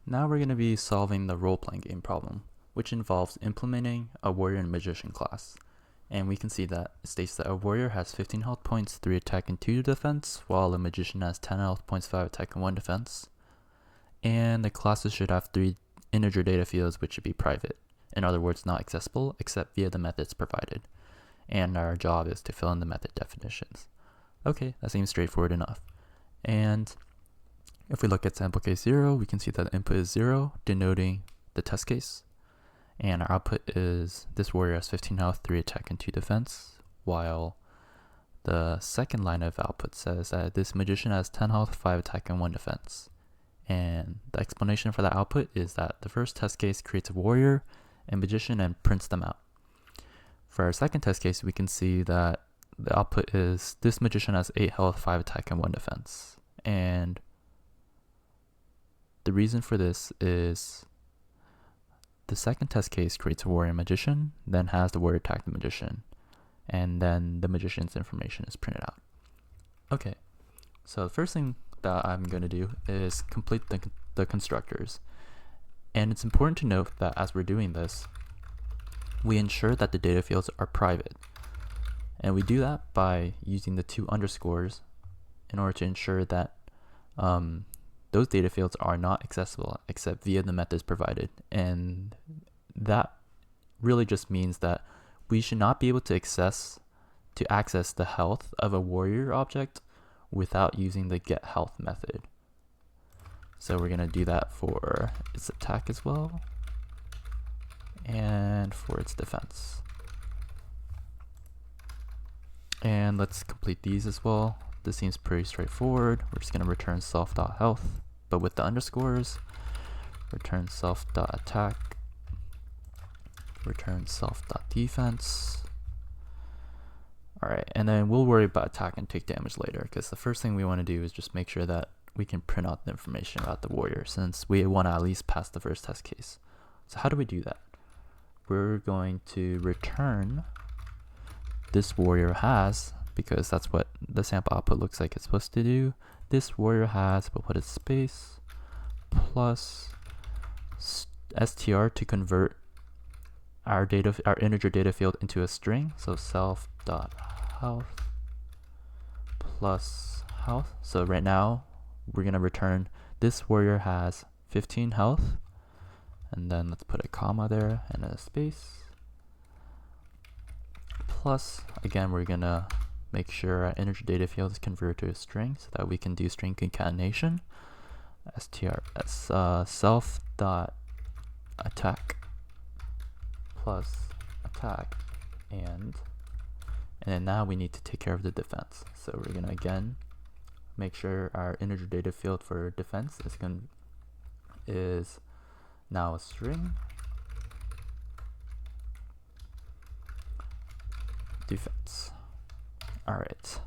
Now we're going to be solving the role-playing game problem, which involves implementing a warrior and magician class. And we can see that it states that a warrior has 15 health points, 3 attack and 2 defense, while a magician has 10 health points, 5 attack and 1 defense. And the classes should have 3 integer data fields which should be private. In other words, not accessible except via the methods provided. And our job is to fill in the method definitions. Okay, that seems straightforward enough. And if we look at sample case 0, we can see that the input is 0, denoting the test case. And our output is this warrior has 15 health, 3 attack, and 2 defense, while the second line of output says that this magician has 10 health, 5 attack, and 1 defense. And the explanation for that output is that the first test case creates a warrior and magician and prints them out. For our second test case, we can see that the output is this magician has 8 health, 5 attack, and 1 defense. And the reason for this is the second test case creates a warrior and magician, then has the warrior attack the magician, and then the magician's information is printed out. Okay, so the first thing that I'm going to do is complete the constructors. And it's important to note that as we're doing this, we ensure that the data fields are private. And we do that by using the 2 underscores in order to ensure that those data fields are not accessible except via the methods provided. And that really just means that we should not be able to access the health of a warrior object without using the get health method. So we're going to do that for its attack as well, and for its defense. And let's complete these as well. This seems pretty straightforward. We're just going to return self.health, but with the underscores. Return self.attack, return self.defense. Alright, and then we'll worry about attack and take damage later, because the first thing we want to do is just make sure that we can print out the information about the warrior, since we want to at least pass the first test case. So how do we do that? We're going to return this warrior has, because that's what the sample output looks like it's supposed to do. This warrior has, but put a space, plus str to convert our integer data field into a string. So self.health plus health. So right now we're going to return this warrior has 15 health, and then let's put a comma there and a space, plus again we're going to make sure our integer data field is converted to a string so that we can do string concatenation. Self.attack plus attack, and then now we need to take care of the defense. So we're going to again make sure our integer data field for defense is now a string defense. Alright,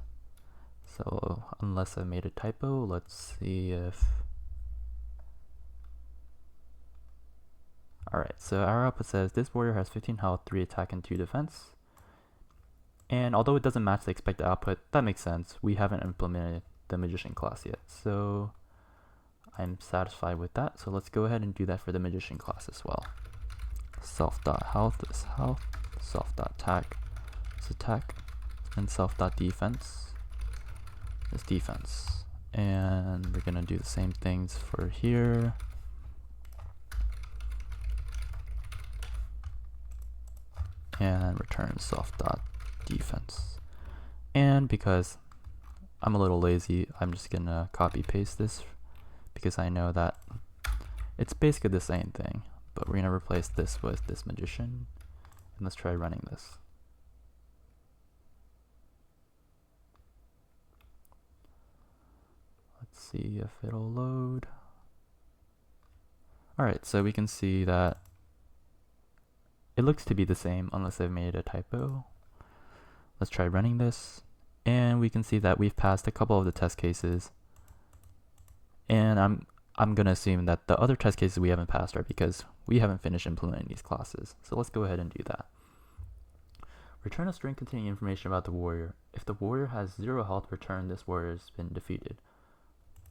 so unless I made a typo, let's see if... Alright, so our output says this warrior has 15 health, 3 attack, and 2 defense. And although it doesn't match the expected output, that makes sense. We haven't implemented the magician class yet, so I'm satisfied with that. So let's go ahead and do that for the magician class as well. Self.health is health, self.attack is attack, and self.defense is defense. And we're gonna do the same things for here. And return self.defense. And because I'm a little lazy, I'm just gonna copy paste this because I know that it's basically the same thing, but we're gonna replace this with this magician, and let's try running this. Let's see if it'll load. Alright, so we can see that it looks to be the same unless I've made a typo. Let's try running this, and we can see that we've passed a couple of the test cases, and I'm gonna assume that the other test cases we haven't passed are because we haven't finished implementing these classes. So let's go ahead and do that. Return a string containing information about the warrior. If the warrior has 0 health, return this warrior has been defeated.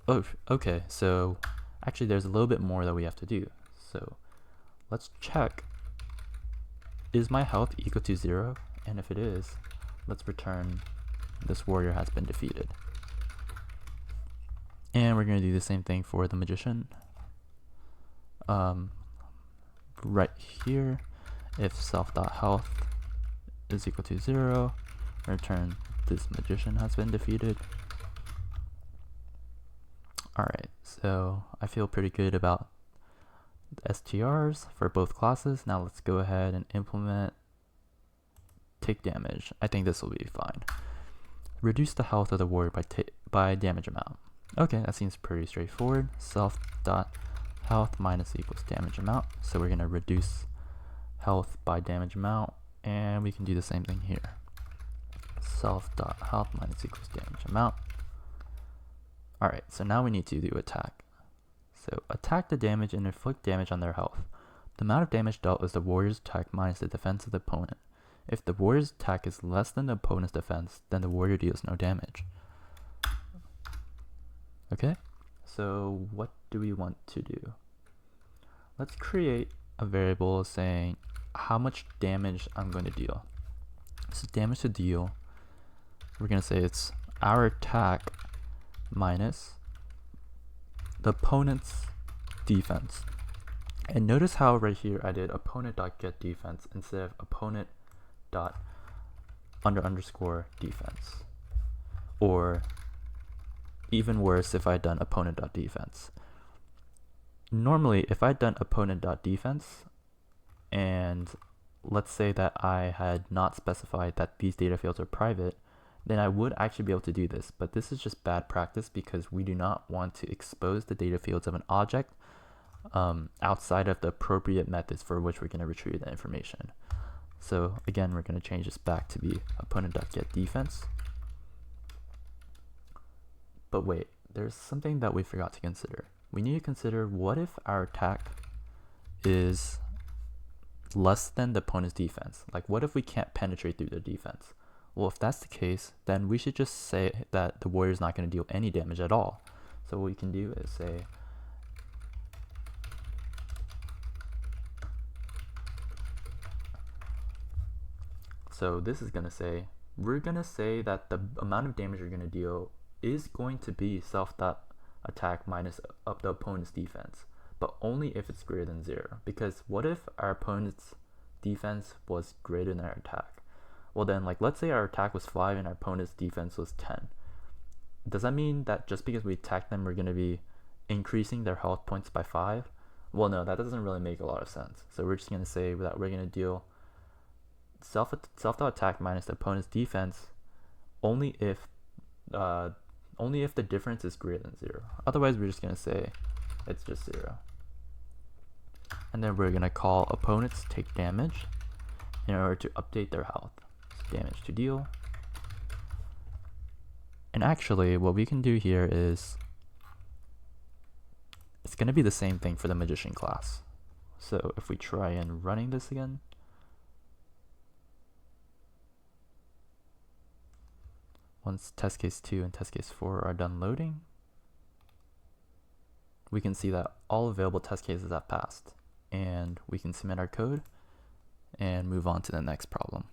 Oh, okay, so Actually, there's a little bit more that we have to do. So let's check, is my health equal to 0? And if it is, let's return this warrior has been defeated. And we're going to do the same thing for the magician. Right here, if self.health is equal to 0, return this magician has been defeated. Alright, so I feel pretty good about the STRs for both classes. Now let's go ahead and implement take damage. I think this will be fine. Reduce the health of the warrior by damage amount. Okay, that seems pretty straightforward. Self.health minus equals damage amount. So we're going to reduce health by damage amount, and we can do the same thing here. Self.health minus equals damage amount. Alright, so now we need to do attack. So attack the damage and inflict damage on their health. The amount of damage dealt is the warrior's attack minus the defense of the opponent. If the warrior's attack is less than the opponent's defense, then the warrior deals no damage. Okay, so what do we want to do? Let's create a variable saying how much damage I'm going to deal. So damage to deal, we're going to say it's our attack minus the opponent's defense. And notice how right here I did opponent.getDefense instead of opponent._defense. Or even worse if I'd done opponent.defense. Normally, if I'd done opponent.defense, and let's say that I had not specified that these data fields are private, then I would actually be able to do this. But this is just bad practice because we do not want to expose the data fields of an object outside of the appropriate methods for which we're going to retrieve the information. So again, we're going to change this back to be opponent.getDefense. But wait, there's something that we forgot to consider. We need to consider, what if our attack is less than the opponent's defense? Like, what if we can't penetrate through their defense? Well, if that's the case, then we should just say that the warrior is not going to deal any damage at all. So what we can do is say so this is going to say, we're going to say that the amount of damage you're going to deal is going to be self.attack minus up the opponent's defense, but only if it's greater than 0. Because what if our opponent's defense was greater than our attack? Well then, like, let's say our attack was 5 and our opponent's defense was 10. Does that mean that just because we attack them, we're going to be increasing their health points by 5? Well, no, that doesn't really make a lot of sense. So we're just going to say that we're going to deal self-attack minus the opponent's defense only if the difference is greater than 0. Otherwise, we're just going to say it's just 0. And then we're going to call opponents take damage in order to update their health. So damage to deal. And actually, what we can do here is it's going to be the same thing for the magician class. So if we try and running this again, once test case 2 and test case 4 are done loading, we can see that all available test cases have passed, and we can submit our code and move on to the next problem.